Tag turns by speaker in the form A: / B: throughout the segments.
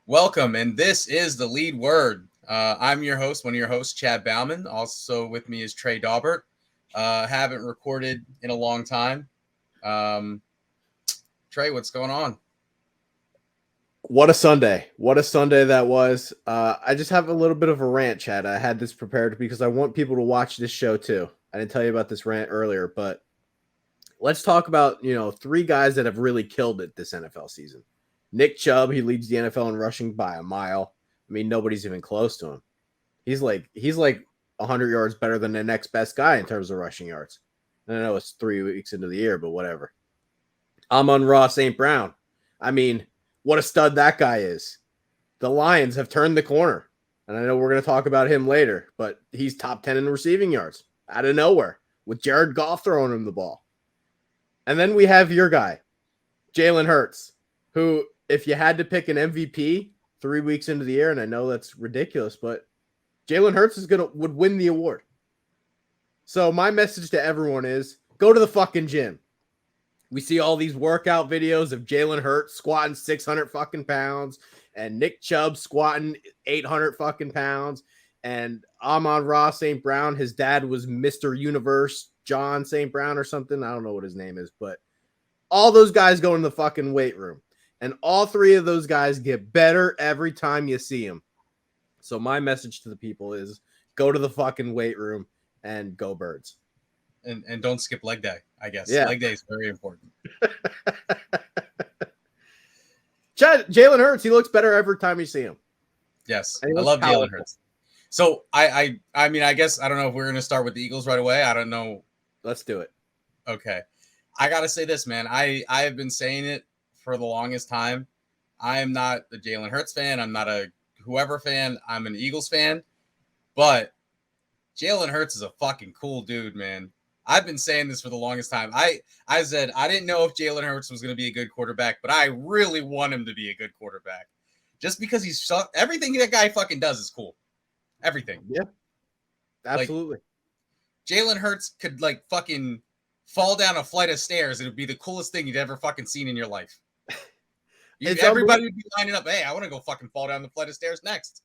A: Welcome, and this is the lead word. I'm your host, one of your hosts, Chad Bauman. Also with me is Trey Daubert. Haven't recorded in a long time. Um, Trey, what's going on?
B: What a Sunday. What a Sunday that was. I just have a little bit of a rant, Chad. I had this prepared because I want people to watch this show too. I didn't tell you about this rant earlier, but let's talk about, three guys that have really killed it this NFL season. Nick Chubb, he leads the NFL in rushing by a mile. I mean, nobody's even close to him. He's like 100 yards better than the next best guy in terms of rushing yards. I know it's 3 weeks into the year, but whatever. Amon-Ra St. Brown. I mean, what a stud that guy is. The Lions have turned the corner. And I know we're going to talk about him later, but he's top 10 in receiving yards out of nowhere with Jared Goff throwing him the ball. And then we have your guy, Jalen Hurts, who, if you had to pick an MVP 3 weeks into the year, and I know that's ridiculous, but Jalen Hurts would win the award. So my message to everyone is go to the fucking gym. We see all these workout videos of Jalen Hurts squatting 600 fucking pounds and Nick Chubb squatting 800 fucking pounds and Amon-Ra St. Brown. His dad was Mr. Universe, John St. Brown or something. I don't know what his name is, but all those guys go in the fucking weight room. And all three of those guys get better every time you see them. So my message to the people is go to the fucking weight room and go Birds.
A: And don't skip leg day, I guess.
B: Yeah.
A: Leg day is very important.
B: Jalen Hurts, he looks better every time you see him.
A: Yes, I love Jalen Hurts. So I mean, I guess I don't know if we're going to start with the Eagles right away. I don't know.
B: Let's do it.
A: Okay. I got to say this, man. I have been saying it for the longest time. I am not a Jalen Hurts fan. I'm not a whoever fan. I'm an Eagles fan. But Jalen Hurts is a fucking cool dude, man. I've been saying this for the longest time. I said I didn't know if Jalen Hurts was going to be a good quarterback, but I really want him to be a good quarterback. Just because he's everything that guy fucking does is cool. Everything.
B: Yeah. Absolutely.
A: Like, Jalen Hurts could like fucking fall down a flight of stairs. It would be the coolest thing you'd ever fucking seen in your life. Everybody would be lining up. Hey, I want to go fucking fall down the flight of stairs next.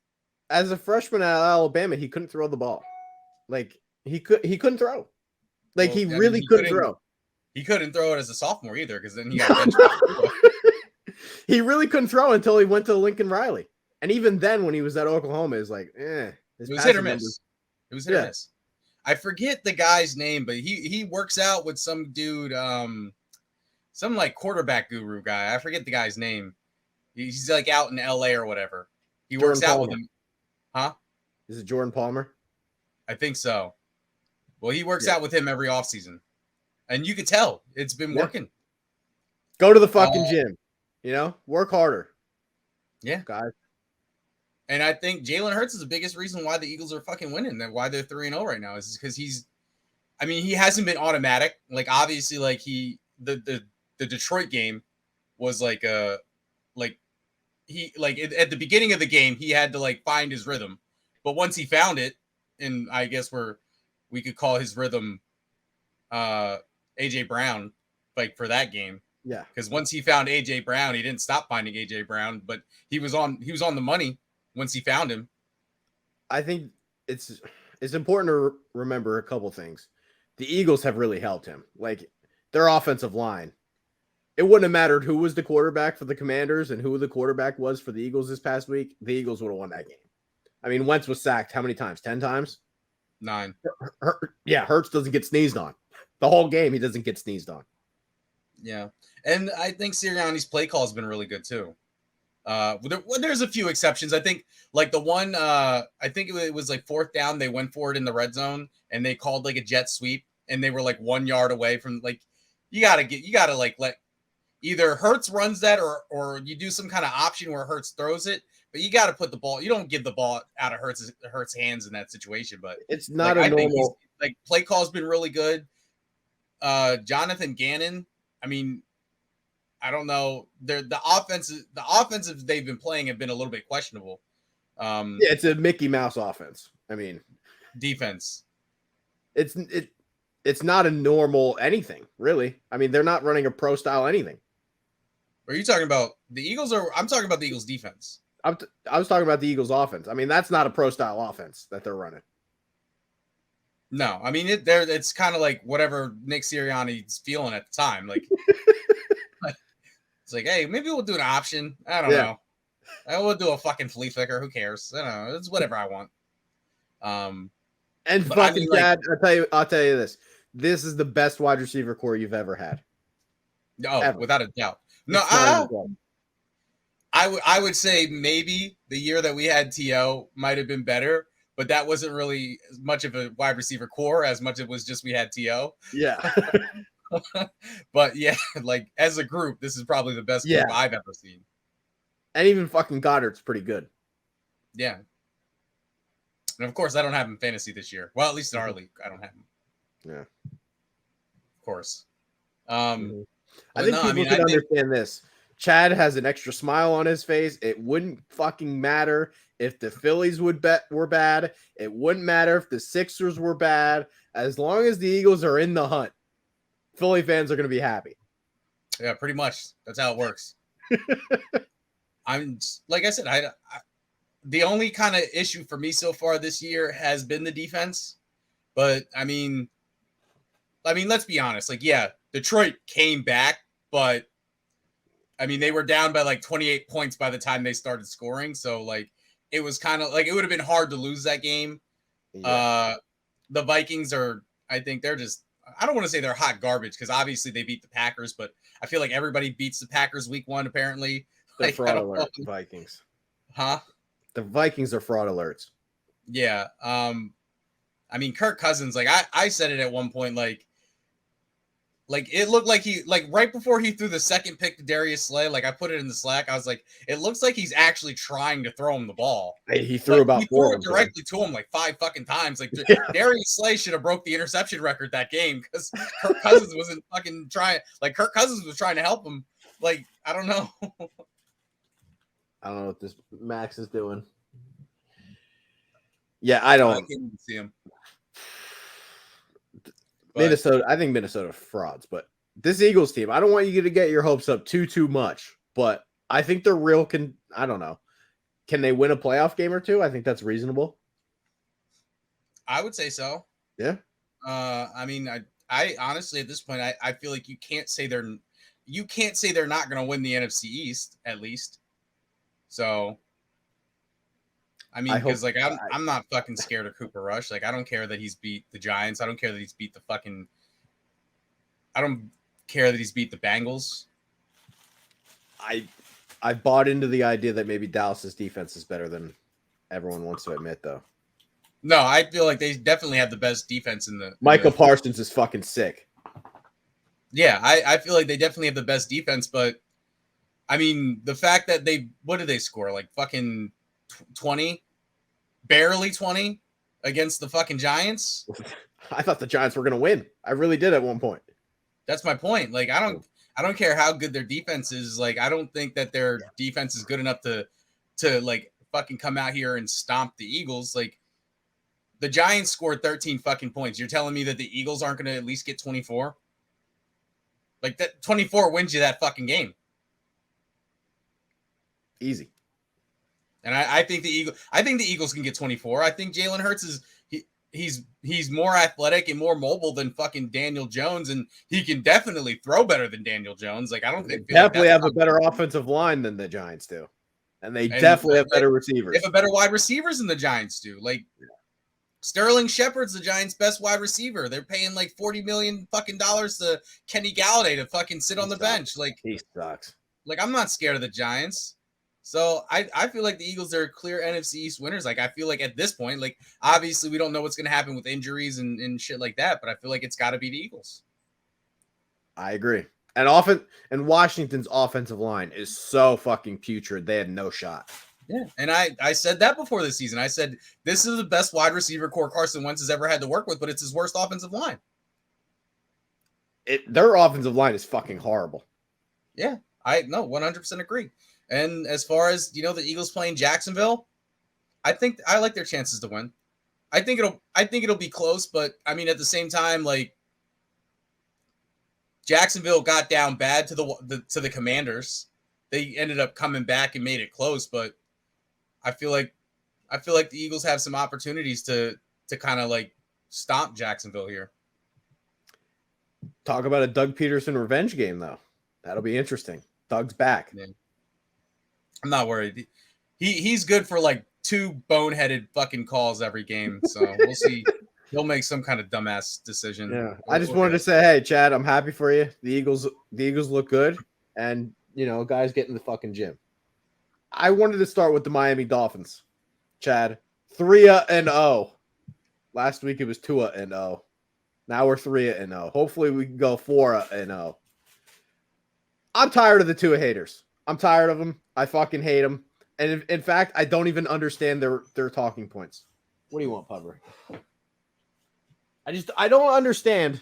B: As a freshman at Alabama, he couldn't throw the ball. Like he couldn't throw. Like, well, he couldn't throw.
A: He couldn't throw it as a sophomore either because then he got benched.
B: He really couldn't throw until he went to Lincoln Riley. And even then, when he was at Oklahoma, it was like,
A: It was hit or miss. It was hit or miss. I forget the guy's name, but he works out with some dude, some like quarterback guru guy. I forget the guy's name. He's like out in LA or whatever. He works out with him. Huh?
B: Is it Jordan Palmer?
A: I think so. Well, he works out with him every offseason. And you could tell it's been working.
B: Go to the fucking gym. Work harder.
A: Yeah.
B: Guys.
A: And I think Jalen Hurts is the biggest reason why the Eagles are fucking winning. That why they're 3-0 right now is because he hasn't been automatic. Like, obviously, like the Detroit game was at the beginning of the game, he had to like find his rhythm. But once he found it, and I guess we could call his rhythm AJ Brown, like for that game.
B: Yeah.
A: Because once he found AJ Brown, he didn't stop finding AJ Brown, but he was on the money once he found him.
B: I think it's important to remember a couple things. The Eagles have really helped him. Like, their offensive line. It wouldn't have mattered who was the quarterback for the Commanders and who the quarterback was for the Eagles this past week. The Eagles would have won that game. I mean, Wentz was sacked how many times? 10 times?
A: 9.
B: Hurts doesn't get sneezed on. The whole game, he doesn't get sneezed on.
A: Yeah. And I think Sirianni's play call has been really good, too. There's a few exceptions. I think, like, the one, I think it was, like, 4th down. They went for it in the red zone, and they called, like, a jet sweep, and they were, like, 1 yard away from, like, you got to, like, let either Hurts runs that or you do some kind of option where Hurts throws it. But you got to put the ball. You don't give the ball out of Hurts' hands in that situation. But
B: it's not a normal.
A: Like, play call's been really good. Jonathan Gannon. I mean, I don't know. The offensive they've been playing have been a little bit questionable.
B: It's a Mickey Mouse offense. I mean,
A: defense.
B: It's not a normal anything, really. I mean, they're not running a pro style anything.
A: Are you talking about the Eagles, or I'm talking about the Eagles defense?
B: I was talking about the Eagles offense. I mean, that's not a pro style offense that they're running.
A: No, I mean it's kind of like whatever Nick Sirianni's feeling at the time. Like it's like, hey, maybe we'll do an option. I don't know. I will do a fucking flea flicker. Who cares? I don't know. It's whatever I want.
B: And fucking Dad, I'll tell you this. This is the best wide receiver core you've ever had.
A: Oh,
B: ever.
A: Without a doubt. No, I would say maybe the year that we had T.O. might have been better, but that wasn't really as much of a wide receiver core as much as it was just we had T.O.
B: Yeah.
A: But yeah, like as a group, this is probably the best group I've ever seen.
B: And even fucking Goddard's pretty good.
A: Yeah. And of course, I don't have him fantasy this year. Well, at least in our league, I don't have him.
B: Yeah.
A: Of course.
B: I think people can understand this. Chad has an extra smile on his face. It wouldn't fucking matter if the Phillies were bad. It wouldn't matter if the Sixers were bad. As long as the Eagles are in the hunt, Philly fans are going to be happy.
A: Yeah, pretty much. That's how it works. I'm like I said, the only kind of issue for me so far this year has been the defense. But I mean, let's be honest. Like, yeah, Detroit came back, but I mean, they were down by like 28 points by the time they started scoring. So like, it was kind of like, it would have been hard to lose that game. Yeah. The Vikings I think they're just, I don't want to say they're hot garbage because obviously they beat the Packers, but I feel like everybody beats the Packers week 1, apparently.
B: They're fraud alert, Vikings.
A: Huh?
B: The Vikings are fraud alerts.
A: Yeah. I mean, Kirk Cousins, like I said it at one point, like it looked like he, like right before he threw the second pick to Darius Slay, like I put it in the Slack, I was like, it looks like he's actually trying to throw him the ball.
B: He threw about 4
A: of them directly to him like 5 fucking times. Like Darius Slay should have broke the interception record that game because Kirk Cousins wasn't fucking trying. Like Kirk Cousins was trying to help him. Like, I don't know.
B: I don't know what this Max is doing. Yeah, I can't
A: even see him.
B: Minnesota, I think Minnesota frauds, but this Eagles team, I don't want you to get your hopes up too much, but I think they're real. I don't know. Can they win a playoff game or two? I think that's reasonable.
A: I would say so.
B: Yeah.
A: I mean, I honestly at this point, I feel like you can't say they're not going to win the NFC East at least. So, I mean, because like I'm not fucking scared of Cooper Rush. Like I don't care that he's beat the Giants. I don't care that he's beat I don't care that he's beat the Bengals.
B: I bought into the idea that maybe Dallas's defense is better than everyone wants to admit, though.
A: No, I feel like they definitely have the best defense in the.
B: Micah Parsons is fucking sick.
A: Yeah, I feel like they definitely have the best defense, but I mean the fact that what did they score, like fucking 20, barely 20 against the fucking Giants?
B: I thought the Giants were going to win. I really did at one point.
A: That's my point. Like I don't care how good their defense is. Like I don't think that their defense is good enough to like fucking come out here and stomp the Eagles. Like the Giants scored 13 fucking points. You're telling me that the Eagles aren't going to at least get 24? Like that 24 wins you that fucking game.
B: Easy.
A: And I think the Eagles can get 24. I think Jalen Hurts is he's more athletic and more mobile than fucking Daniel Jones, and he can definitely throw better than Daniel Jones. Like I don't think
B: they definitely have a better offensive line than the Giants do, and they definitely have better receivers.
A: They have a better wide receivers than the Giants do. Like Sterling Shepard's the Giants' best wide receiver. They're paying like $40 million fucking dollars to Kenny Galladay to fucking sit on the bench. Like
B: he sucks.
A: Like I'm not scared of the Giants. So I feel like the Eagles are clear NFC East winners. Like I feel like at this point, like obviously we don't know what's going to happen with injuries and shit like that, but I feel like it's got to be the Eagles.
B: I agree. And Washington's offensive line is so fucking putrid. They had no shot.
A: Yeah, and I said that before the season. I said this is the best wide receiver core Carson Wentz has ever had to work with, but it's his worst offensive line.
B: Their offensive line is fucking horrible.
A: Yeah, I 100% agree. And as far as the Eagles playing Jacksonville, I think I like their chances to win. I think it'll be close, but I mean at the same time, like Jacksonville got down bad to the Commanders. They ended up coming back and made it close, but I feel like the Eagles have some opportunities to kind of like stomp Jacksonville here.
B: Talk about a Doug Peterson revenge game, though. That'll be interesting. Doug's back.
A: Yeah. I'm not worried. He's good for like 2 boneheaded fucking calls every game. So we'll see. He'll make some kind of dumbass decision.
B: Yeah. I just wanted to say, hey, Chad, I'm happy for you. The Eagles look good. And, guys get in the fucking gym. I wanted to start with the Miami Dolphins. Chad, 3-0. Last week it was 2-0. Now we're 3-0. Hopefully we can go 4-0. I'm tired of the Tua haters. I'm tired of them. I fucking hate them. And in fact, I don't even understand their talking points. What do you want, Pubber? I don't understand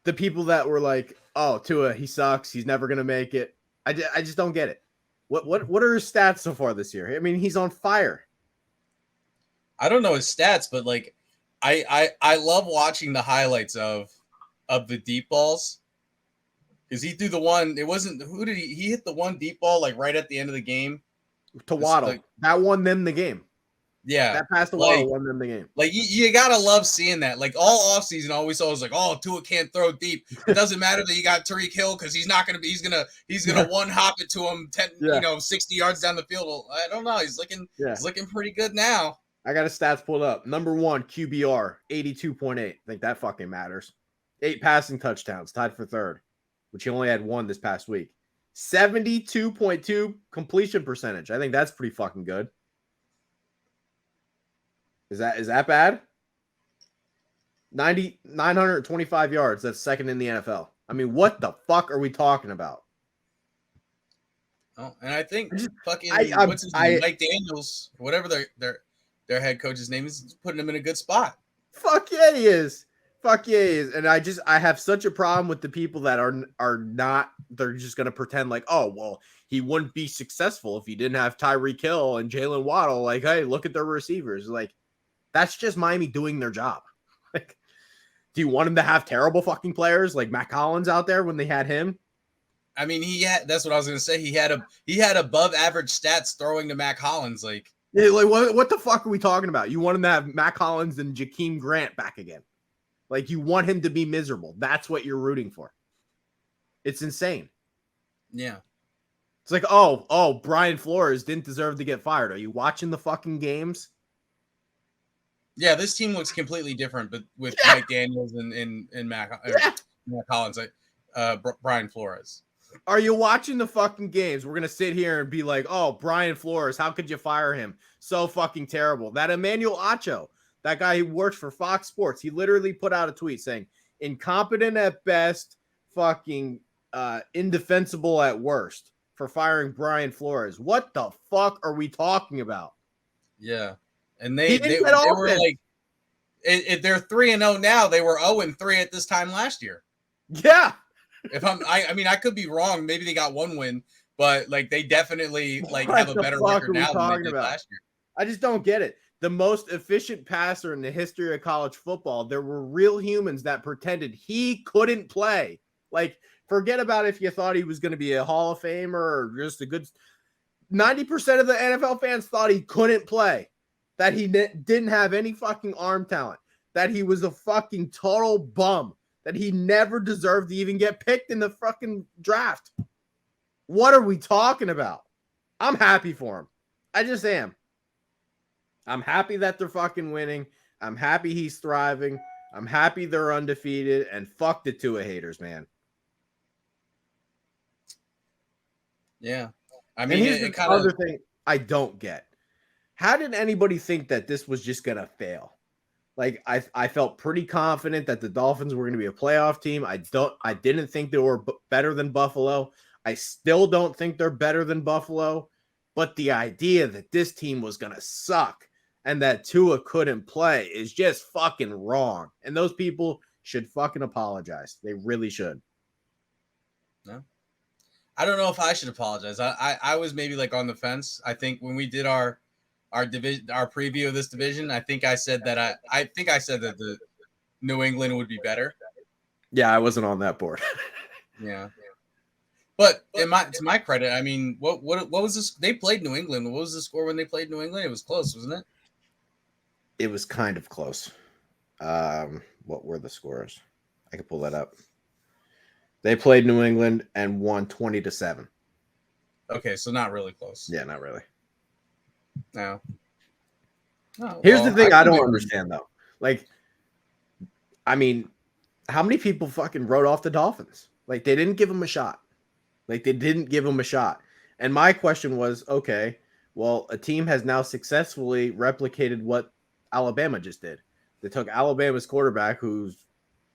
B: the people that were like, oh, Tua, he sucks. He's never gonna make it. I just don't get it. What are his stats so far this year? I mean, he's on fire.
A: I don't know his stats, but like I love watching the highlights of the deep balls. Because he threw the one, it wasn't, who did he hit the one deep ball like right at the end of the game?
B: To Waddle. That won them the game.
A: Yeah.
B: That pass to Waddle won them the game.
A: Like, you got to love seeing that. Like, all offseason, all we saw was like, oh, Tua can't throw deep. It doesn't matter that you got Tariq Hill because he's not going to be, he's going to one hop it to him 60 yards down the field. I don't know. He's looking pretty good now.
B: I got his stats pulled up. Number 1, QBR, 82.8. I think that fucking matters. 8 passing touchdowns, tied for third, which he only had 1 this past week. 72.2 completion percentage. I think that's pretty fucking good. Is that bad? 925 yards. That's second in the NFL. I mean, what the fuck are we talking about?
A: Oh, and I think what's his name? Mike Daniels, whatever their head coach's name is, putting him in a good spot.
B: Fuck yeah, he is. Fuck yeah, he is. And I have such a problem with the people that are not, they're just going to pretend like, oh, well, he wouldn't be successful if he didn't have Tyreek Hill and Jalen Waddle. Like, hey, look at their receivers. Like, that's just Miami doing their job. Like, do you want him to have terrible fucking players like Matt Collins out there when they had him?
A: I mean, that's what I was going to say. He had above average stats throwing to Matt Collins. Like,
B: yeah, like what the fuck are we talking about? You want him to have Matt Collins and Jakeem Grant back again. Like, you want him to be miserable. That's what you're rooting for. It's insane.
A: Yeah.
B: It's like, oh, Brian Flores didn't deserve to get fired. Are you watching the fucking games?
A: Yeah, this team looks completely different, but with Mike Daniels and Matt Collins, like Brian Flores.
B: Are you watching the fucking games? We're gonna sit here and be like, oh, Brian Flores, how could you fire him? So fucking terrible. That Emmanuel Acho, that guy who works for Fox Sports, he literally put out a tweet saying, incompetent at best, fucking indefensible at worst for firing Brian Flores. What the fuck are we talking about?
A: Yeah. And they were like, they're 3-0 now. They were 0-3 at this time last year.
B: Yeah.
A: I mean, I could be wrong. Maybe they got 1 win, but like they definitely have a better record now than they did last year.
B: I just don't get it. The most efficient passer in the history of college football. There were real humans that pretended he couldn't play. Like, forget about if you thought he was going to be a Hall of Famer or just a good. 90% of the NFL fans thought he couldn't play. That he didn't have any fucking arm talent, that he was a fucking total bum, that he never deserved to even get picked in the fucking draft. What are we talking about? I'm happy for him. I just am. I'm happy that they're fucking winning. I'm happy he's thriving. I'm happy they're undefeated, and fuck the Tua haters, man.
A: Yeah. I mean,
B: here's the other thing I don't get. How did anybody think that this was just going to fail? Like, I felt pretty confident that the Dolphins were going to be a playoff team. I didn't think they were better than Buffalo. I still don't think they're better than Buffalo. But the idea that this team was going to suck and that Tua couldn't play is just fucking wrong. And those people should fucking apologize. They really should.
A: No. I don't know if I should apologize. I was maybe like on the fence. I think when we did our preview of this division, I think I said that the New England would be better.
B: Yeah, I wasn't on that board.
A: Yeah. But to my credit, I mean, what was this? They played New England. What was the score when they played New England? It was close, wasn't it?
B: It was kind of close. What were the scores? I can pull that up. They played New England and won 20-7.
A: Okay, so not really close.
B: Yeah, not really.
A: No.
B: Here's the thing I don't understand, though. Like, I mean, how many people fucking wrote off the Dolphins? Like, they didn't give them a shot. And my question was, okay, well, a team has now successfully replicated what Alabama just did. They took Alabama's quarterback, who's,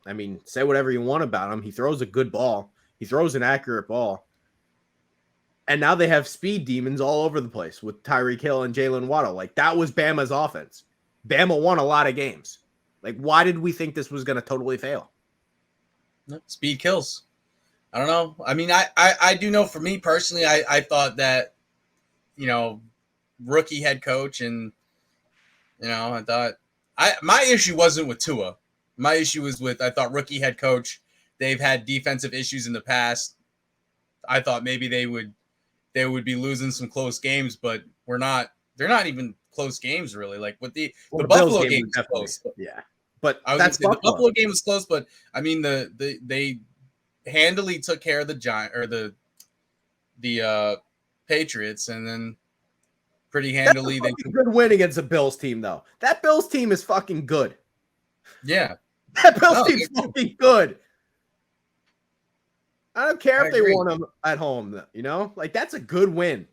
B: I mean, say whatever you want about him. He throws a good ball. He throws an accurate ball. And now they have speed demons all over the place with Tyreek Hill and Jalen Waddle. Like, that was Bama's offense. Bama won a lot of games. Like, why did we think this was going to totally fail?
A: Speed kills. I don't know. I mean, I do know for me personally, I thought that, you know, rookie head coach and, you know, I thought my issue wasn't with Tua. My issue was with, I thought rookie head coach, they've had defensive issues in the past. I thought maybe they would be losing some close games, but they're not even close games really. Like with the Buffalo game was close.
B: Yeah. But
A: that's the Buffalo game was close, but I mean they handily took care of the Giants or the Patriots, and then pretty handily
B: they good win against a Bills team though. That Bills team is fucking good.
A: Yeah.
B: That Bills team's fucking good. I don't care if they won them at home, you know? Like, that's a good win.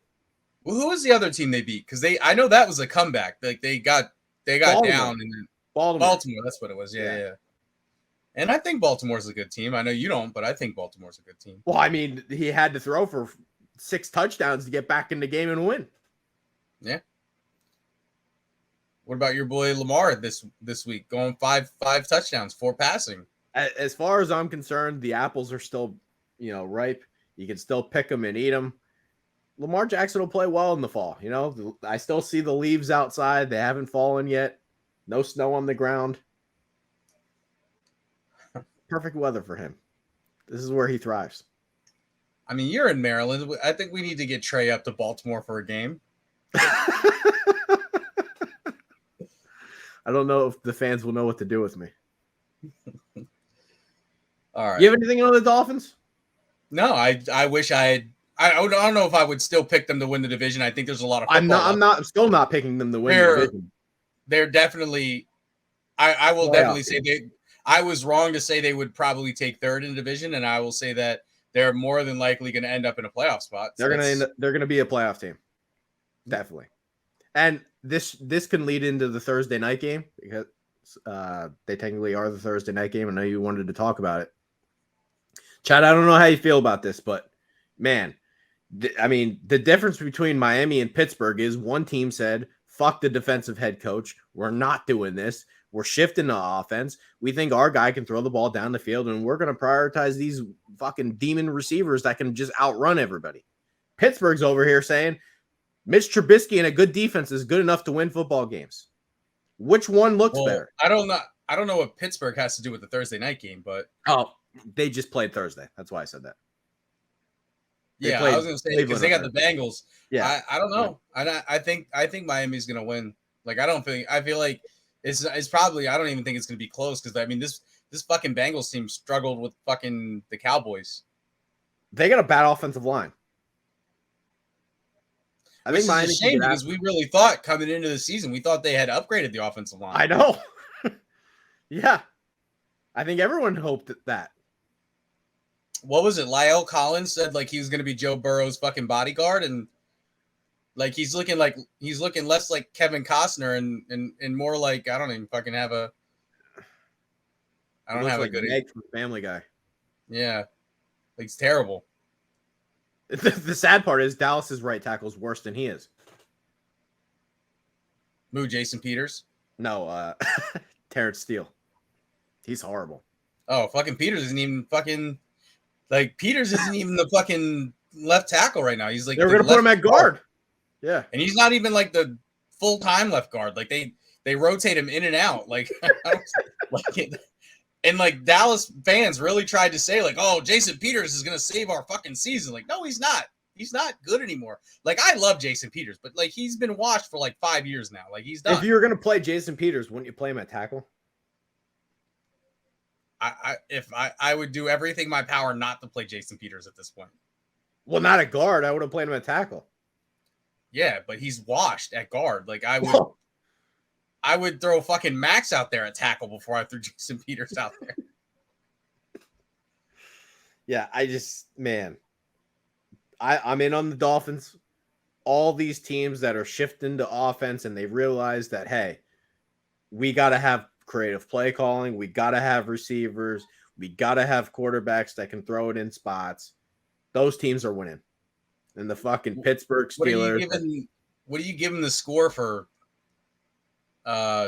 A: Well, who was the other team they beat? Because I know that was a comeback. Like they got down and then Baltimore. That's what it was. Yeah. And I think Baltimore's a good team. I know you don't, but I think Baltimore's a good team.
B: Well, I mean, he had to throw for 6 touchdowns to get back in the game and win.
A: Yeah. What about your boy Lamar this week? Going five touchdowns, 4 passing.
B: As far as I'm concerned, the apples are still, you know, ripe. You can still pick them and eat them. Lamar Jackson will play well in the fall. You know, I still see the leaves outside. They haven't fallen yet. No snow on the ground. Perfect weather for him. This is where he thrives.
A: I mean, you're in Maryland. I think we need to get Trey up to Baltimore for a game.
B: I don't know if the fans will know what to do with me.
A: All right.
B: You have anything on the Dolphins?
A: No, I wish I had. I don't know if I would still pick them to win the division. I think there's a lot of.
B: I'm still not picking them to win the division.
A: They're definitely. I will definitely say they. I was wrong to say they would probably take third in the division, and I will say that they're more than likely going to end up in a playoff spot.
B: So they're going to be a playoff team, definitely. And this can lead into the Thursday night game because they technically are the Thursday night game. I know you wanted to talk about it, Chad. I don't know how you feel about this, but man, I mean, the difference between Miami and Pittsburgh is one team said, "Fuck the defensive head coach. We're not doing this. We're shifting the offense. We think our guy can throw the ball down the field, and we're going to prioritize these fucking demon receivers that can just outrun everybody." Pittsburgh's over here saying, Mitch Trubisky and a good defense is good enough to win football games. Which one looks better?
A: I don't know what Pittsburgh has to do with the Thursday night game, but
B: they just played Thursday. That's why I said that.
A: I was going to say because they got the Bengals.
B: Yeah,
A: I don't know. I think Miami's going to win. Like I feel like it's probably. I don't even think it's going to be close because I mean this fucking Bengals team struggled with fucking the Cowboys.
B: They got a bad offensive line.
A: I think Miami's a shame because we really thought coming into the season, we thought they had upgraded the offensive line.
B: I know. Yeah. I think everyone hoped that.
A: What was it? Lyle Collins said like he was going to be Joe Burrow's fucking bodyguard, and like he's looking less like Kevin Costner and more like I don't even fucking have a. I don't have like a good
B: Meg from Family Guy.
A: Yeah, like it's terrible.
B: The sad part is Dallas's right tackle is worse than he is.
A: Who, Jason Peters?
B: No, Terrence Steele. He's horrible.
A: Oh, fucking Peters isn't even fucking like Peters isn't even the fucking left tackle right now. He's like
B: they're gonna put him at guard. Yeah,
A: and he's not even like the full-time left guard. Like they rotate him in and out. Like And like Dallas fans really tried to say like, oh, Jason Peters is going to save our fucking season. Like, no, he's not. He's not good anymore. Like, I love Jason Peters, but like he's been washed for like 5 years now. Like, he's done.
B: If you were going to play Jason Peters, wouldn't you play him at tackle?
A: I would do everything in my power not to play Jason Peters at this point.
B: Well, not at guard. I would have played him at tackle.
A: Yeah, but he's washed at guard. Like, I would.
B: Whoa.
A: I would throw fucking Max out there at tackle before I threw Jason Peters out there.
B: Yeah, I'm in on the Dolphins. All these teams that are shifting to offense and they realize that, hey, we got to have creative play calling. We got to have receivers. We got to have quarterbacks that can throw it in spots. Those teams are winning. And the fucking Pittsburgh Steelers.
A: What are you giving the score for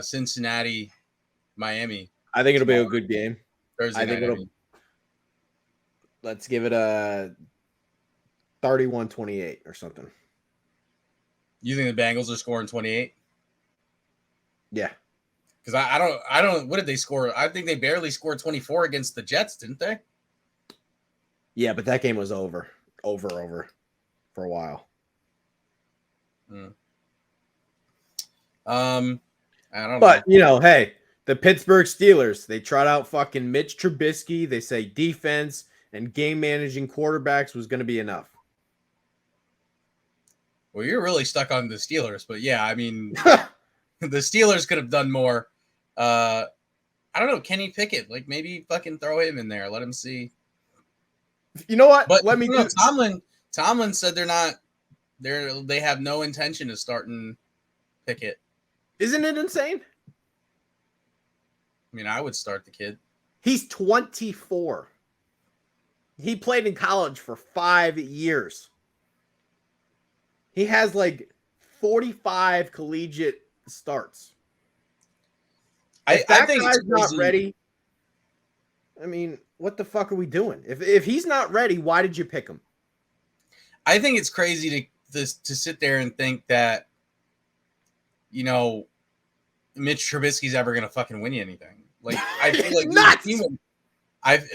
A: Cincinnati, Miami?
B: I think it'll be a good game.
A: Thursday night.
B: Let's give it a 31-28 or something.
A: You think the Bengals are scoring 28?
B: Yeah.
A: Because I don't. What did they score? I think they barely scored 24 against the Jets, didn't they?
B: Yeah, but that game was over for a while.
A: I don't know.
B: But, hey, the Pittsburgh Steelers, they trot out fucking Mitch Trubisky. They say defense and game managing quarterbacks was going to be enough.
A: Well, you're really stuck on the Steelers, but yeah, I mean, the Steelers could have done more. I don't know, Kenny Pickett, like maybe fucking throw him in there, let him see.
B: You know what?
A: But Tomlin said they have no intention of starting Pickett.
B: Isn't it insane?
A: I mean, I would start the kid.
B: He's 24. He played in college for 5 years. He has like 45 collegiate starts. I think guy's not ready. I mean, what the fuck are we doing? If he's not ready, why did you pick him?
A: I think it's crazy to sit there and think that, Mitch Trubisky's ever going to fucking win you anything. Like, I feel like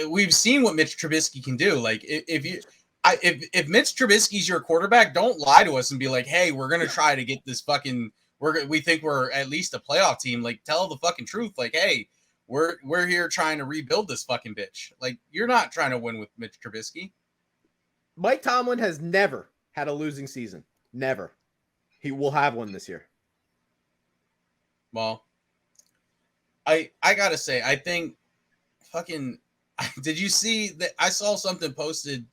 A: we've seen what Mitch Trubisky can do. Like, if Mitch Trubisky's your quarterback, don't lie to us and be like, hey, we're going to try to get this fucking we think we're at least a playoff team. Like, tell the fucking truth. Like, hey, we're here trying to rebuild this fucking bitch. Like, you're not trying to win with Mitch Trubisky.
B: Mike Tomlin has never had a losing season. Never. He will have one this year.
A: Well, I got to say, I think fucking did you see that? I saw something posted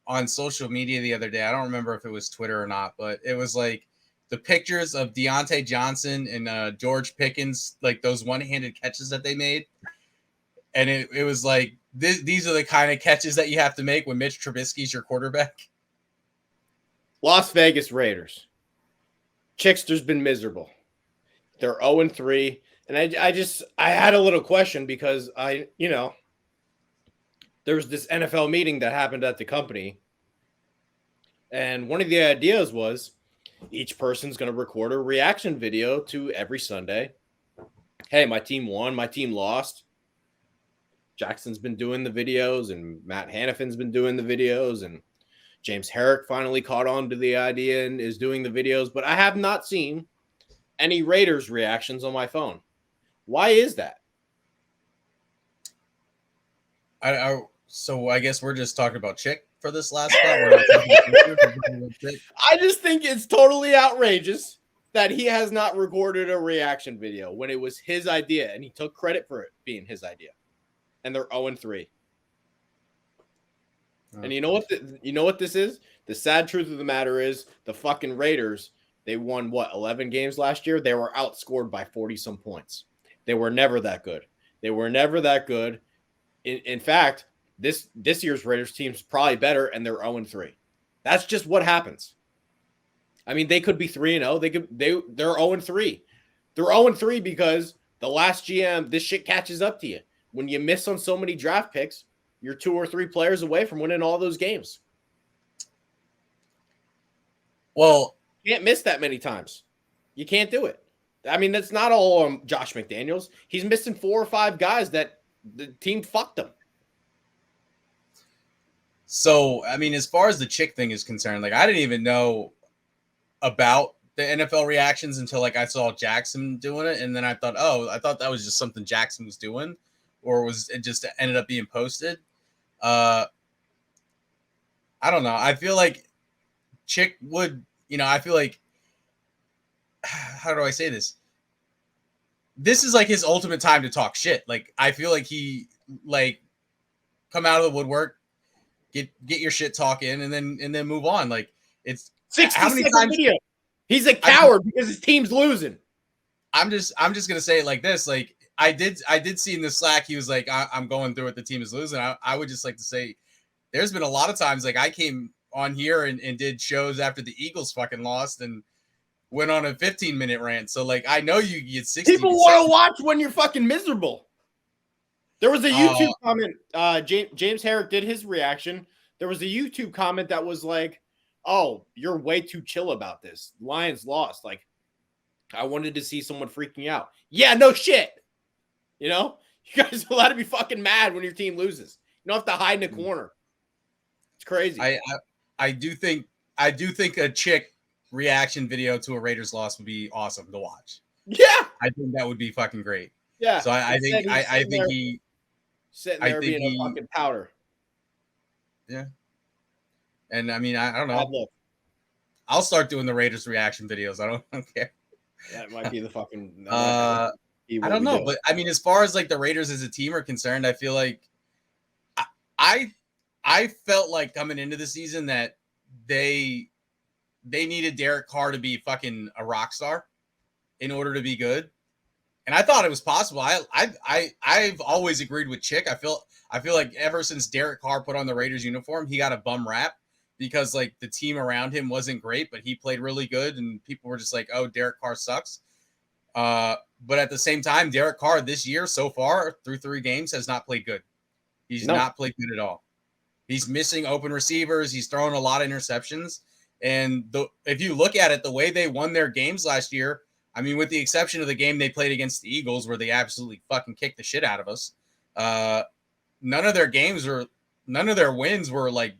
A: on social media the other day. I don't remember if it was Twitter or not, but it was like the pictures of Deontay Johnson and George Pickens, like those one-handed catches that they made. And it was like, these are the kind of catches that you have to make when Mitch Trubisky's your quarterback.
B: Las Vegas Raiders. Chickster's been miserable. They're 0-3. And I had a little question because there was this NFL meeting that happened at the company. And one of the ideas was each person's going to record a reaction video to every Sunday. Hey, my team won, my team lost. Jackson's been doing the videos and Matt Hannafin's been doing the videos and James Herrick finally caught on to the idea and is doing the videos, but I have not seen any Raiders reactions on my phone. Why is that?
A: So I guess we're just talking about Chick for this last spot. We're not talking about Chick.
B: I just think it's totally outrageous that he has not recorded a reaction video when it was his idea and he took credit for it being his idea. And they're 0-3. And you know what this is? The sad truth of the matter is the fucking Raiders, they won 11 games last year? They were outscored by 40-some points. They were never that good. In fact, this year's Raiders team is probably better, and they're 0-3. That's just what happens. I mean, they could be 3-0. They're 0-3. They're 0-3 because the last GM, this shit catches up to you. When you miss on so many draft picks, you're 2 or 3 players away from winning all those games.
A: Well,
B: you can't miss that many times. You can't do it. I mean, that's not all on Josh McDaniels. He's missing 4 or 5 guys that
C: the team fucked them.
A: So, I mean, as far as the chick thing is concerned, like I didn't even know about the NFL reactions until like I saw Jackson doing it, and then I thought that was just something Jackson was doing, or was it just ended up being posted? I don't know. I feel like Chick would, I feel like, how do I say this? This is like his ultimate time to talk shit. Like I feel like he like come out of the woodwork, get your shit talk in, and then move on. Like it's
C: 60-second video. He's a coward because his team's losing.
A: I'm just gonna say it like this. Like I did see in the Slack, he was like, I'm going through it. The team is losing. I would just like to say, there's been a lot of times like I came on here and did shows after the Eagles fucking lost and went on a 15-minute rant. So like I know you get 60.
C: People want to watch when you're fucking miserable. There was a YouTube comment. James Herrick did his reaction. There was a YouTube comment that was like, "Oh, you're way too chill about this. Lions lost. Like, I wanted to see someone freaking out." Yeah, no shit. You guys are allowed to be fucking mad when your team loses. You don't have to hide in a corner. It's crazy.
A: I do think a chick reaction video to a Raiders loss would be awesome to watch.
C: Yeah,
A: I think that would be fucking great.
C: Yeah.
A: So I think he
C: sitting there being a fucking powder.
A: Yeah. And I mean, I don't know. I'll start doing the Raiders reaction videos. I don't care.
C: That might be the fucking.
A: I don't know, but I mean, as far as like the Raiders as a team are concerned, I feel like I felt like coming into the season that they needed Derek Carr to be fucking a rock star in order to be good. And I thought it was possible. I've always agreed with Chick. I feel like ever since Derek Carr put on the Raiders uniform, he got a bum rap because like the team around him wasn't great, but he played really good, and people were just like, "Oh, Derek Carr sucks." But at the same time, Derek Carr this year so far through 3 games has not played good. He's not played good at all. He's missing open receivers. He's throwing a lot of interceptions. And if you look at it, the way they won their games last year, I mean, with the exception of the game they played against the Eagles, where they absolutely fucking kicked the shit out of us, none of their wins were like,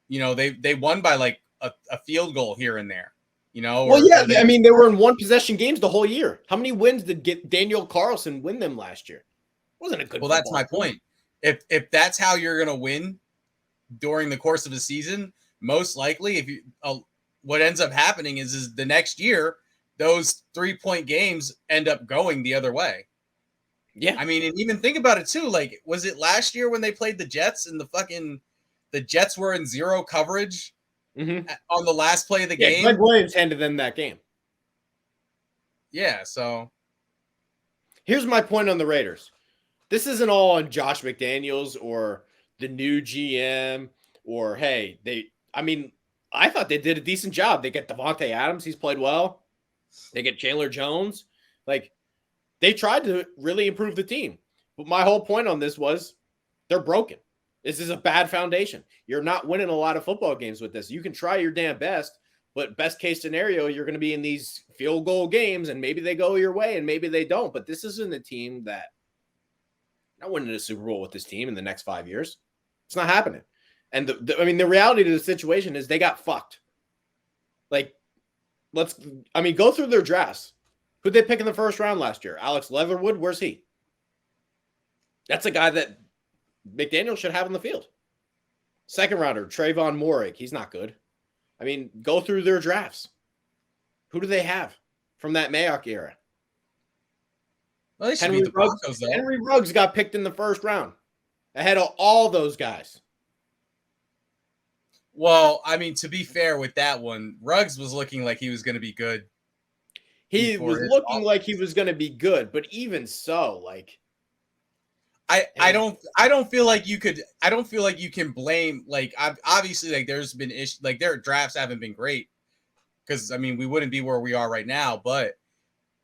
A: they won by like a field goal here and there,
C: I mean, they were in 1 possession games the whole year. How many wins did Daniel Carlson win them last year? Wasn't a good.
A: Well, that's my point. If that's how you're gonna win during the course of the season, most likely, what ends up happening is the next year those 3-point games end up going the other way.
C: Yeah,
A: I mean, and even think about it too. Like, was it last year when they played the Jets and the Jets were in 0 coverage on the last play of the game?
C: Greg Williams handed them that game.
A: Yeah. So
C: here's my point on the Raiders. This isn't all on Josh McDaniels or the new GM or, hey, I thought they did a decent job. They get Devontae Adams. He's played well. They get Chandler Jones. Like, they tried to really improve the team. But my whole point on this was they're broken. This is a bad foundation. You're not winning a lot of football games with this. You can try your damn best, but best case scenario, you're going to be in these field goal games, and maybe they go your way and maybe they don't. But this isn't a team that not winning a Super Bowl with this team in the next 5 years. It's not happening. And the reality of the situation is they got fucked. Like, go through their drafts. Who'd they pick in the first round last year? Alex Leatherwood, where's he? That's a guy that McDaniel should have in the field. Second rounder, Trayvon Moehrig. He's not good. I mean, go through their drafts. Who do they have from that Mayock era?
A: Well, they should beat the Broncos, though.
C: Henry Ruggs got picked in the first round ahead of all those guys.
A: Well, I mean, to be fair with that one, Ruggs was looking like he was going to be good.
C: He was looking like he was going to be good, but even so, like,
A: I don't feel like you can blame, like, obviously, like, there's been issues, like, their drafts haven't been great because, I mean, we wouldn't be where we are right now, but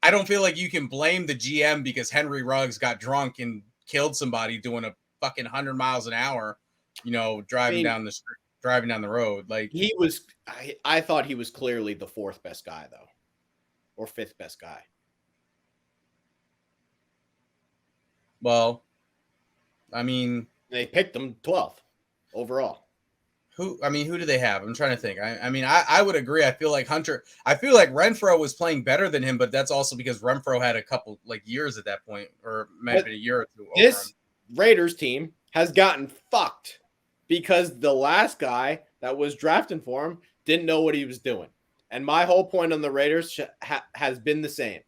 A: I don't feel like you can blame the GM because Henry Ruggs got drunk and killed somebody doing a fucking 100 miles an hour, driving down the road. Like,
C: he was, I thought he was clearly the 4th best guy, though, or 5th best guy.
A: Well, I mean,
C: They picked them 12th overall.
A: who do they have? I'm trying to think. I would agree. I feel like Renfro was playing better than him, but that's also because Renfro had a couple like years at that point, or might have been a year or two over
C: This
A: him.
C: Raiders team has gotten fucked because the last guy that was drafting for him didn't know what he was doing. And my whole point on the Raiders has been the same.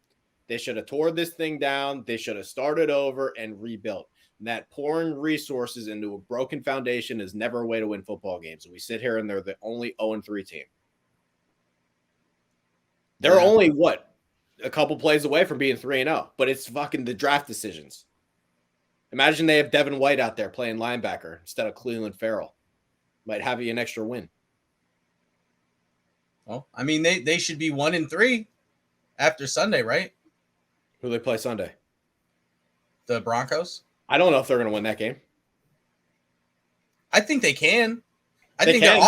C: They should have tore this thing down. They should have started over and rebuilt. That pouring resources into a broken foundation is never a way to win football games. And we sit here and they're the only 0-3 team. They're only a couple plays away from being 3-0, but it's fucking the draft decisions. Imagine they have Devin White out there playing linebacker instead of Cleveland Farrell. Might have you an extra win.
A: Well, I mean, they should be 1-3 after Sunday, right?
C: Who they play Sunday?
A: The Broncos.
C: I don't know if they're going to win that game.
A: I think they can. I
C: They
A: think
C: can.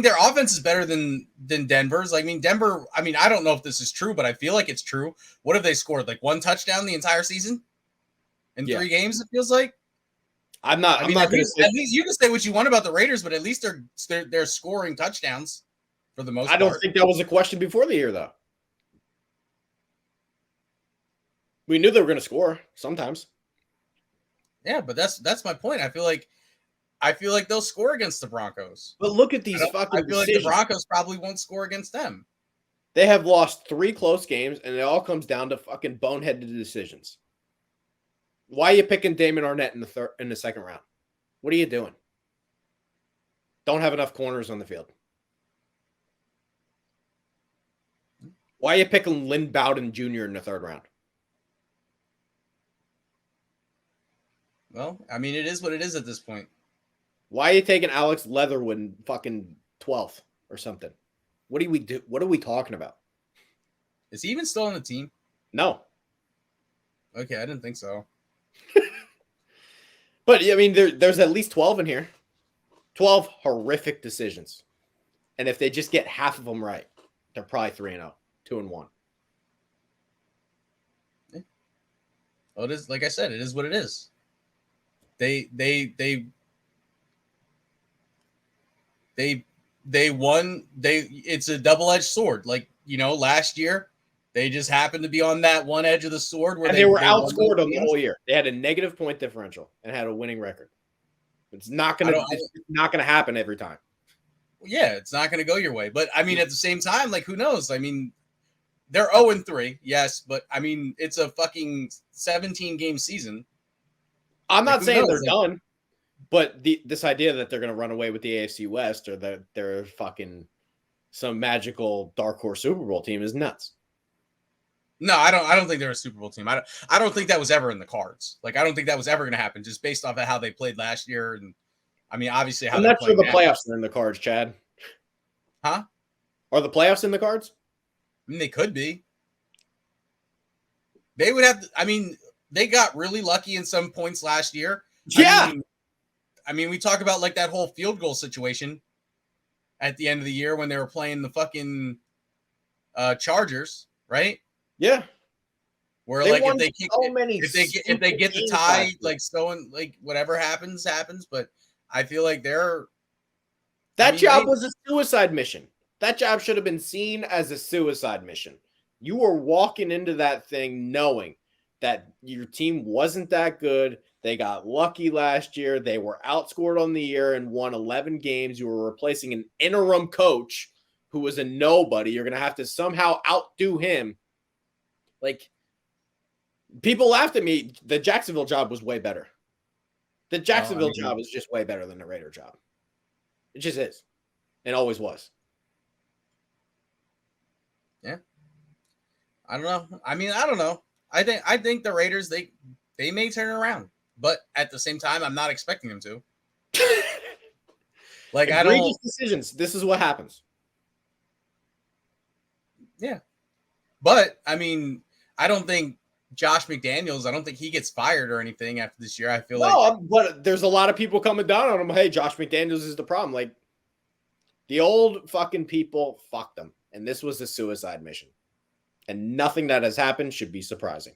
A: their offense is better than Denver's. I mean, Denver. I mean, I don't know if this is true, but I feel like it's true. What have they scored? Like 1 touchdown the entire season in 3 games. It feels like.
C: I'm not going to.
A: At least you can say what you want about the Raiders, but at least they're scoring touchdowns for the most part.
C: I don't think that was a question before the year, though. We knew they were going to score sometimes.
A: Yeah, but that's my point. I feel like they'll score against the Broncos.
C: But look at these fucking
A: I feel like the Broncos probably won't score against them.
C: They have lost 3 close games, and it all comes down to fucking boneheaded decisions. Why are you picking Damon Arnett in the second round? What are you doing? Don't have enough corners on the field. Why are you picking Lynn Bowden Jr. in the 3rd round?
A: Well, I mean, it is what it is at this point.
C: Why are you taking Alex Leatherwood in fucking 12th or something? What do we do? What are we talking about?
A: Is he even still on the team?
C: No.
A: Okay, I didn't think so.
C: But, I mean, there's at least 12 in here. 12 horrific decisions. And if they just get half of them right, they're probably 3-0, 2-1.
A: Well, it is, like I said, it is what it is. They won. It's a double-edged sword. Like, last year they just happened to be on that one edge of the sword where
C: and they were outscored on the whole year. They had a negative point differential and had a winning record. It's not gonna happen every time.
A: Yeah, it's not gonna go your way. But I mean, at the same time, like, who knows? I mean, they're 0-3, yes, but I mean, it's a fucking 17-game season.
C: I'm not saying they're done, but this idea that they're going to run away with the AFC West or that they're fucking some magical dark horse Super Bowl team is nuts.
A: No, I don't think they're a Super Bowl team. I don't think that was ever in the cards. Like, I don't think that was ever going to happen just based off of how they played last year. And I mean, obviously, how
C: I'm not sure the playoffs are in the cards, Chad.
A: Huh?
C: Are the playoffs in the cards?
A: I mean, they could be. They would have. I mean, they got really lucky in some points last year.
C: Yeah.
A: I mean, we talk about like that whole field goal situation at the end of the year when they were playing the fucking Chargers, right?
C: Yeah.
A: Where like if they get the tie, like like whatever happens. But I feel like
C: that job was a suicide mission. That job should have been seen as a suicide mission. You were walking into that thing knowing that your team wasn't that good. They got lucky last year. They were outscored on the year and won 11 games. You were replacing an interim coach who was a nobody. You're going to have to somehow outdo him. Like, people laughed at me. The Jacksonville job was way better. The Jacksonville job is just way better than the Raider job. It just is. It always was.
A: Yeah. I don't know. I mean, I don't know. I think the Raiders, they may turn around, but at the same time, I'm not expecting them to. Like,
C: egregious decisions. This is what happens.
A: Yeah. But I mean, I don't think Josh McDaniels, I don't think he gets fired or anything after this year. I feel
C: but there's a lot of people coming down on him. Hey, Josh McDaniels is the problem. Like, the old fucking people fucked them. And this was a suicide mission. And nothing that has happened should be surprising.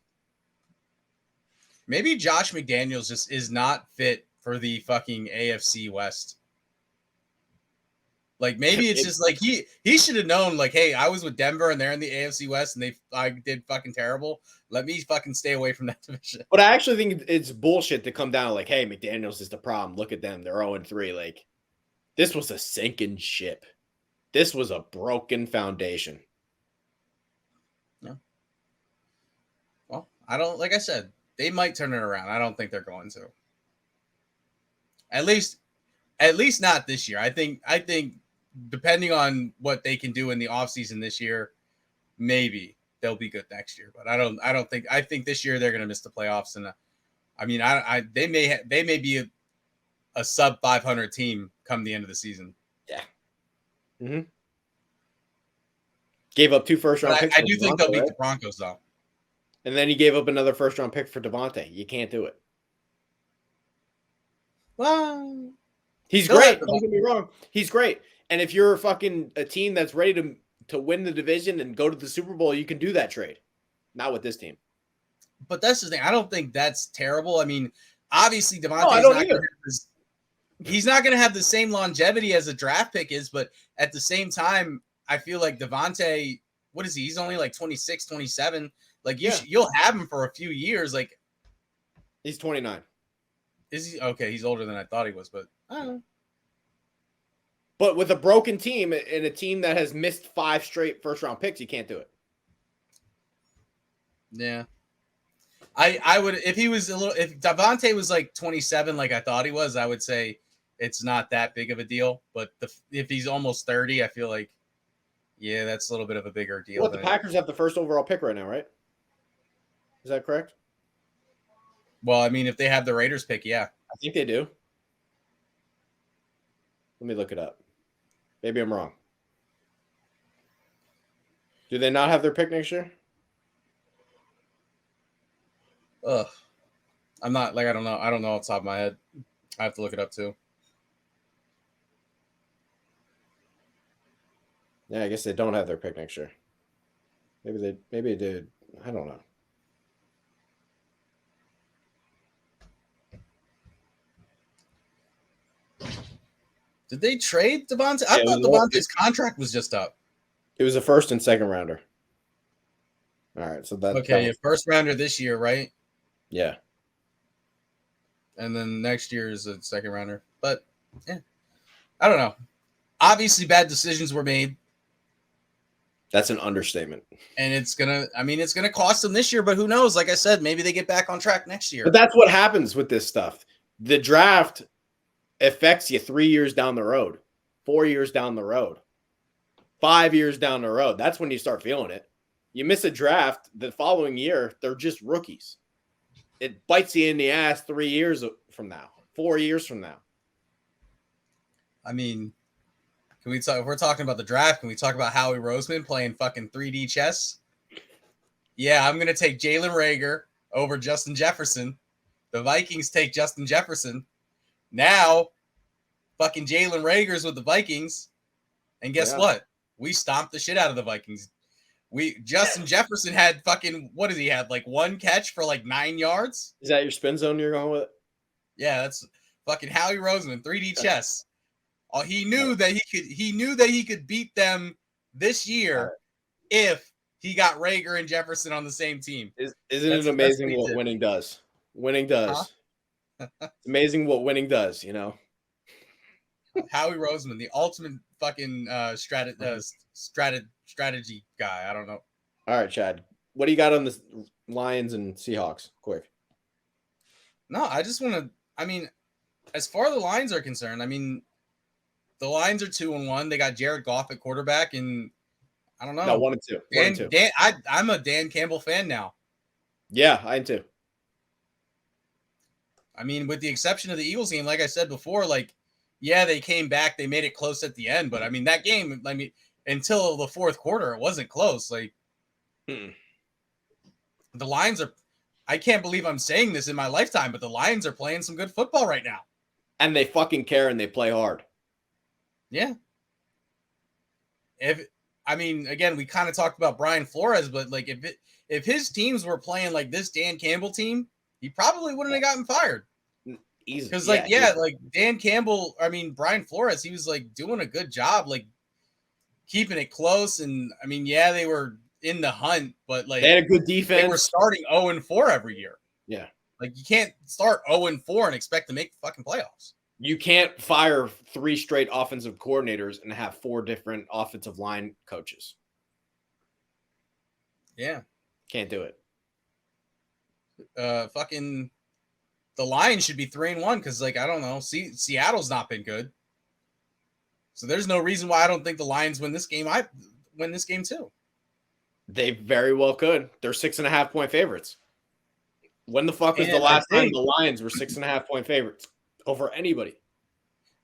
A: Maybe Josh McDaniels just is not fit for the fucking AFC West. Like maybe it's just like he should have known, like, hey, I was with Denver and they're in the AFC West and I did fucking terrible. Let me fucking stay away from that division.
C: But I actually think it's bullshit to come down like, hey, McDaniels is the problem. Look at them. They're 0-3. Like, this was a sinking ship. This was a broken foundation.
A: Yeah. Well, I don't, like I said, they might turn it around. I don't think they're going to. At least not this year. I think depending on what they can do in the offseason this year, maybe they'll be good next year. But I think this year they're going to miss the playoffs. And they may be a sub 500 team come the end of the season.
C: Yeah. Mm-hmm. Gave up 2 first-round picks.
A: I do think they'll beat the Broncos, though.
C: And then he gave up another first-round pick for Devontae. You can't do it.
A: Well,
C: he's great. Don't get me wrong. He's great. And if you're a team that's ready to win the division and go to the Super Bowl, you can do that trade. Not with this team.
A: But that's the thing. I don't think that's terrible. I mean, obviously he's not going to have the same longevity as a draft pick is, but at the same time, I feel like Devontae, what is he? He's only like 26, 27. Like you'll have him for a few years. Like
C: he's 29.
A: Is he? Okay, he's older than I thought he was, but I don't know.
C: But with a broken team and a team that has missed 5 straight first-round picks, you can't do it.
A: Yeah. I would, if Devontae was like 27, like I thought he was, I would say it's not that big of a deal. But if he's almost 30, I feel like, yeah, that's a little bit of a bigger deal.
C: Well, the Packers have the first overall pick right now, right? Is that correct?
A: Well, I mean, if they have the Raiders pick, yeah.
C: I think they do. Let me look it up. Maybe I'm wrong. Do they not have their pick next year?
A: I'm not, like, I don't know. I don't know off the top of my head. I have to look it up too.
C: Yeah, I guess they don't have their pick next year. Maybe they did. I don't know.
A: Did they trade Devontae? I thought Devontae's contract was just up.
C: It was a first and second rounder. All right, so that's
A: okay. First rounder this year, right?
C: Yeah.
A: And then next year is a second rounder. But yeah, I don't know. Obviously, bad decisions were made.
C: That's an understatement.
A: And it's gonna cost them this year, but who knows? Like I said, maybe they get back on track next year.
C: But that's what happens with this stuff. The draft affects you 3 years down the road, 4 years down the road, 5 years down the road. That's when you start feeling it. You miss a draft the following year, they're just rookies. It bites you in the ass 3 years from now, 4 years from now.
A: I mean, can we talk? If we're talking about the draft, can we talk about Howie Roseman playing fucking 3D chess? Yeah, I'm going to take Jalen Reagor over Justin Jefferson. The Vikings take Justin Jefferson. Now, fucking Jalen Reagor's with the Vikings. And guess what? We stomped the shit out of the Vikings. Justin Jefferson had fucking, what did he have? Like 1 catch for like 9 yards?
C: Is that your spin zone you're going with?
A: Yeah, that's fucking Howie Roseman, 3D chess. He knew that he could beat them this year if he got Reagor and Jefferson on the same team.
C: Isn't it amazing what winning does? Winning does. Huh? It's amazing what winning does, you know.
A: Howie Roseman, the ultimate fucking strategy guy. I don't know.
C: All right, Chad. What do you got on the Lions and Seahawks? Quick.
A: No, I just want to. I mean, as far as the Lions are concerned, I mean, the Lions are 2-1. They got Jared Goff at quarterback, and I don't know.
C: No, 1-2.
A: I'm a Dan Campbell fan now.
C: Yeah, I am too.
A: I mean, with the exception of the Eagles game, like I said before, like, yeah, they came back. They made it close at the end. But, I mean, that game, I mean, until the fourth quarter, it wasn't close. Like, the Lions are – I can't believe I'm saying this in my lifetime, but the Lions are playing some good football right now.
C: And they fucking care and they play hard.
A: Yeah. Again, we kind of talked about Brian Flores, but, like, if his teams were playing like this Dan Campbell team, he probably wouldn't have gotten fired.
C: Easy.
A: Because like Dan Campbell, I mean Brian Flores, he was like doing a good job, like keeping it close. And I mean, yeah, they were in the hunt, but like
C: they had a good defense.
A: They were starting 0-4 every year.
C: Yeah.
A: Like you can't start 0-4 and expect to make fucking playoffs.
C: You can't fire 3 straight offensive coordinators and have 4 different offensive line coaches.
A: Yeah.
C: Can't do it.
A: Fucking the Lions should be 3-1 because, like, I don't know. Seattle's not been good. So there's no reason why I don't think the Lions win this game. I win this game too.
C: They very well could. They're 6.5-point favorites. When the fuck was the last time the Lions were 6.5-point favorites over anybody?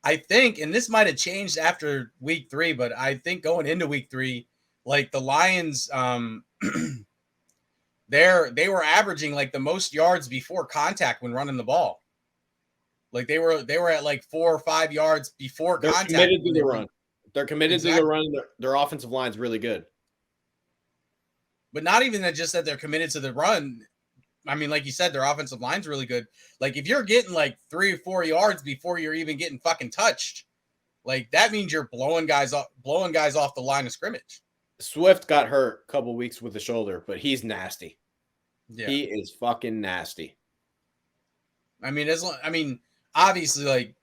A: I think, and this might have changed after week 3, but I think going into week 3, like the Lions, they were averaging like the most yards before contact when running the ball. Like they were at like 4 or 5 yards before contact.
C: They're committed to the run. They're committed to the run. Their offensive line's really good.
A: But not even that, just that they're committed to the run. I mean, like you said, their offensive line's really good. Like if you're getting like 3 or 4 yards before you're even getting fucking touched, like that means you're blowing guys off the line of scrimmage.
C: Swift got hurt a couple weeks with the shoulder, but he's nasty.
A: Yeah.
C: He is fucking nasty.
A: I mean, obviously, like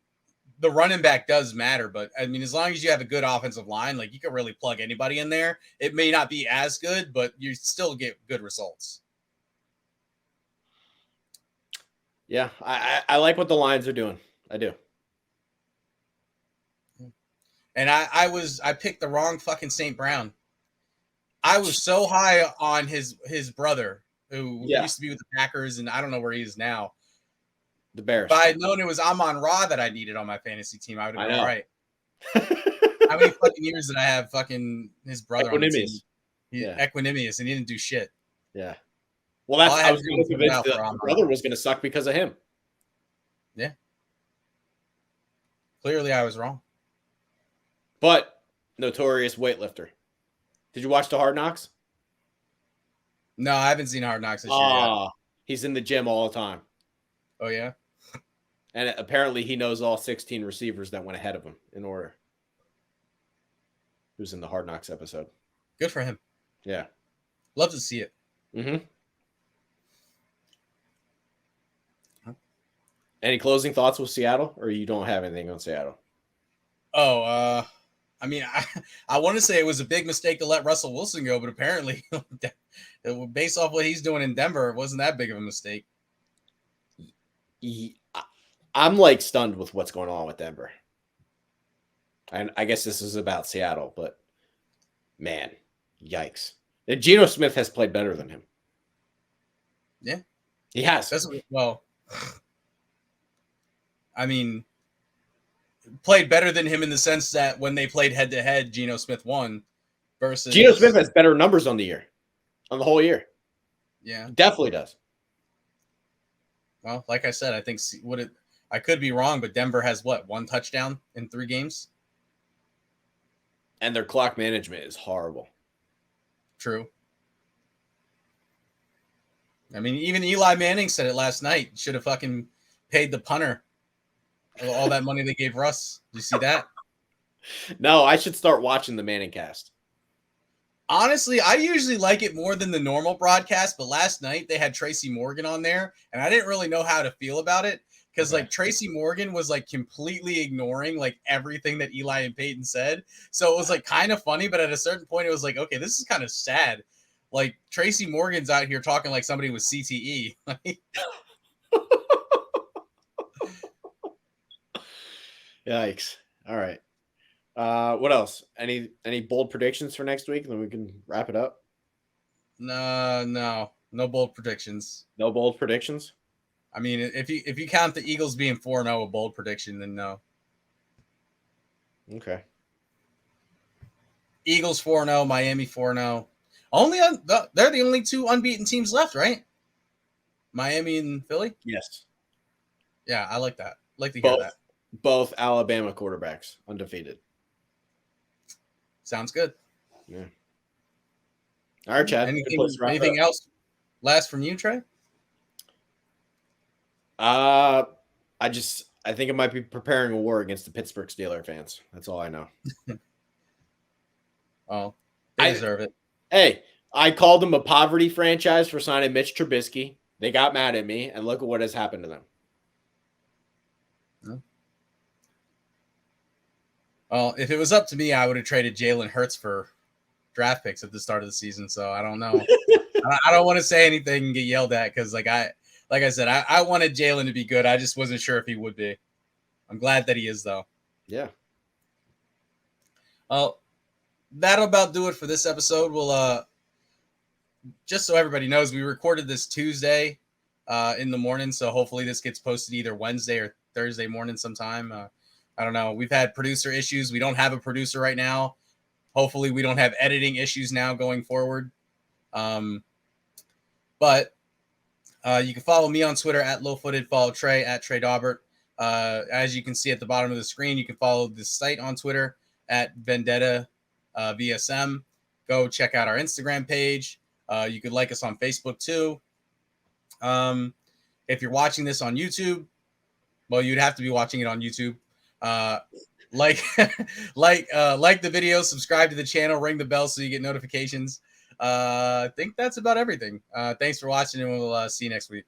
A: the running back does matter, but I mean, as long as you have a good offensive line, like you can really plug anybody in there. It may not be as good, but you still get good results.
C: Yeah, I like what the Lions are doing. I do.
A: And I picked the wrong fucking St. Brown. I was so high on his brother who used to be with the Packers, and I don't know where he is now.
C: The Bears.
A: If I had known it was Amon-Ra that I needed on my fantasy team, I would have been all right. How many fucking years did I have fucking his brother on the team? Equanimous, and he didn't do shit.
C: Yeah. Well, I was going to convince the brother was going to suck because of him.
A: Yeah. Clearly, I was wrong.
C: But notorious weightlifter. Did you watch the Hard Knocks?
A: No, I haven't seen Hard Knocks this year yet.
C: He's in the gym all the time.
A: Oh, yeah?
C: And apparently he knows all 16 receivers that went ahead of him in order. Who's in the Hard Knocks episode.
A: Good for him.
C: Yeah.
A: Love to see it.
C: Mm-hmm. Any closing thoughts with Seattle, or you don't have anything on Seattle?
A: Oh, I mean, I want to say it was a big mistake to let Russell Wilson go, but apparently, based off what he's doing in Denver, it wasn't that big of a mistake.
C: I'm like stunned with what's going on with Denver. And I guess this is about Seattle, but man, yikes. And Geno Smith has played better than him.
A: Yeah.
C: He has.
A: I mean, played better than him in the sense that when they played head-to-head, Geno Smith won versus...
C: Geno Smith has better numbers on the whole year.
A: Yeah.
C: Definitely does.
A: Well, like I said, I think I could be wrong, but Denver has what, 1 touchdown in 3 games?
C: And their clock management is horrible.
A: True. I mean, even Eli Manning said it last night. Should have fucking paid the punter all that money they gave Russ. Did you see that?
C: No, I should start watching the Manning cast.
A: Honestly, I usually like it more than the normal broadcast, but last night they had Tracy Morgan on there, and I didn't really know how to feel about it because like Tracy Morgan was like completely ignoring like everything that Eli and Peyton said. So it was like kind of funny, but at a certain point it was like, okay, this is kind of sad. Like Tracy Morgan's out here talking like somebody with CTE.
C: Yikes. All right. What else? Any bold predictions for next week? Then we can wrap it up.
A: No bold predictions.
C: No bold predictions.
A: I mean, if you count the Eagles being 4-0 a bold prediction, then no.
C: Okay.
A: Eagles 4-0, Miami 4-0. They're the only 2 unbeaten teams left, right? Miami and Philly.
C: Yes.
A: Yeah, I like that. Like to hear that.
C: Both Alabama quarterbacks undefeated.
A: Sounds good.
C: Yeah. All right, Chad.
A: Anything else last from you, Trey?
C: I think it might be preparing a war against the Pittsburgh Steelers fans. That's all I know.
A: Oh, they deserve it.
C: Hey, I called them a poverty franchise for signing Mitch Trubisky. They got mad at me, and look at what has happened to them.
A: Well, if it was up to me, I would have traded Jalen Hurts for draft picks at the start of the season. So I don't know. I don't want to say anything and get yelled at because, like I said, I wanted Jalen to be good. I just wasn't sure if he would be. I'm glad that he is, though.
C: Yeah.
A: Well, that'll about do it for this episode. We'll just so everybody knows, we recorded this Tuesday in the morning, so hopefully this gets posted either Wednesday or Thursday morning sometime. I don't know. We've had producer issues. We don't have a producer right now. Hopefully we don't have editing issues now going forward. But you can follow me on Twitter at lowfooted. Follow Trey at Trey Daubert. As you can see at the bottom of the screen, you can follow the site on Twitter at Vendetta VSM. Go check out our Instagram page. You could like us on Facebook too. If you're watching this on YouTube, well, you'd have to be watching it on YouTube. Like the video, subscribe to the channel, ring the bell so you get notifications. I think that's about everything. Thanks for watching, and we'll see you next week.